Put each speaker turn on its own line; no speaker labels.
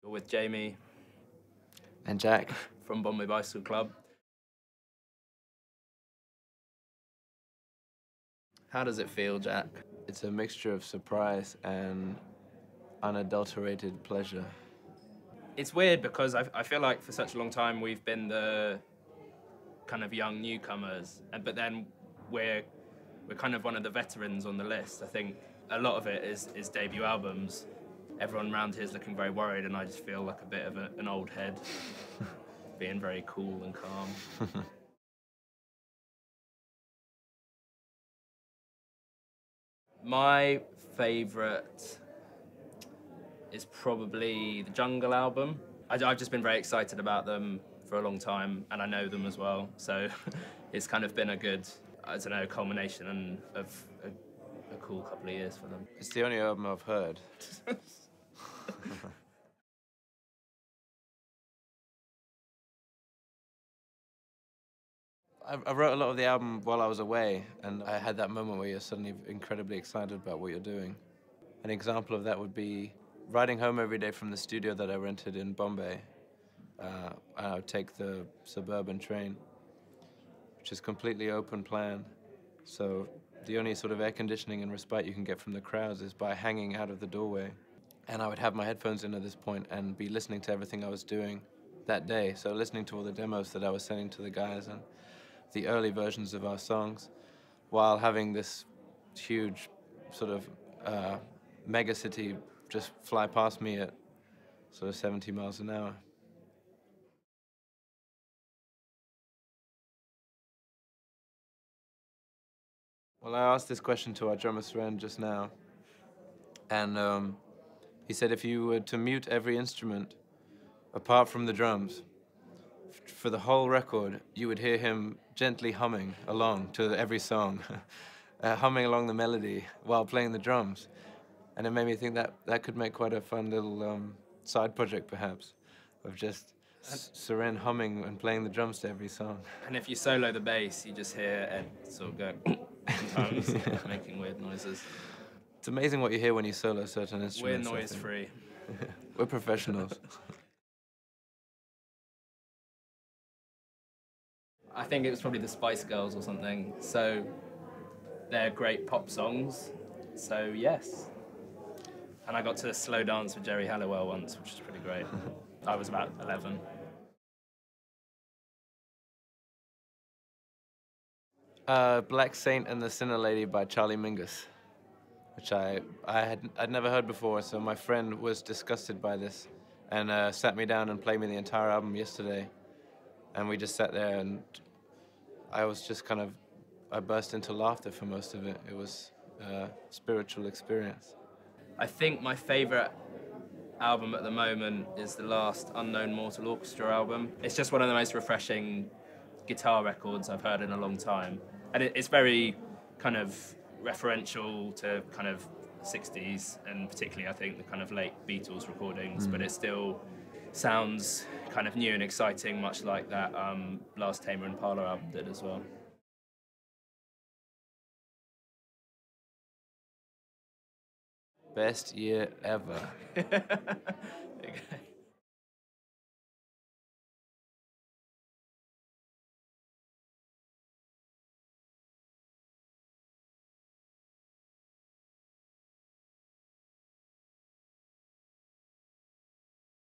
with Jamie
And Jack.
from Bombay Bicycle Club. How does it feel, Jack?
It's a mixture of surprise and unadulterated pleasure.
It's weird because I feel like for such a long time we've been the kind of young newcomers, but then we're kind of one of the veterans on the list. I think a lot of it is debut albums. Everyone around here is looking very worried, and I just feel like a bit of an old head, being very cool and calm. My favourite is probably the Jungle album. I've just been very excited about them for a long time, and I know them as well, so it's kind of been a good, I don't know, culmination of a cool couple of years for them.
It's the only album I've heard. I wrote a lot of the album while I was away, and I had that moment where you're suddenly incredibly excited about what you're doing. An example of that would be riding home every day from the studio that I rented in Bombay. I would take the suburban train, which is completely open plan. So the only sort of air conditioning and respite you can get from the crowds is by hanging out of the doorway. And I would have my headphones in at this point and be listening to everything I was doing that day. So listening to all the demos that I was sending to the guys and the early versions of our songs, while having this huge sort of mega city just fly past me at sort of 70 miles an hour. Well, I asked this question to our drummer Sren just now, and he said if you were to mute every instrument apart from the drums, for the whole record, you would hear him gently humming along to every song, humming along the melody while playing the drums. And it made me think that that could make quite a fun little side project, perhaps, of just Seren humming and playing the drums to every song.
And if you solo the bass, you just hear Ed sort of go sometimes, making weird noises.
It's amazing what you hear when you solo certain instruments.
We're noise-free.
We're professionals.
I think it was probably the Spice Girls or something. So they're great pop songs. So yes. And I got to slow dance with Jerry Halliwell once, which was pretty great. I was about 11.
Black Saint and the Sinner Lady by Charlie Mingus, which I'd never heard before, so my friend was disgusted by this and sat me down and played me the entire album yesterday. And we just sat there and I was just I burst into laughter for most of it. It was a spiritual experience.
I think my favourite album at the moment is the last Unknown Mortal Orchestra album. It's just one of the most refreshing guitar records I've heard in a long time. And it's very kind of referential to kind of 60s, and particularly I think the kind of late Beatles recordings, but it still sounds kind of new and exciting, much like that last Tame Impala album did as well.
Best year ever.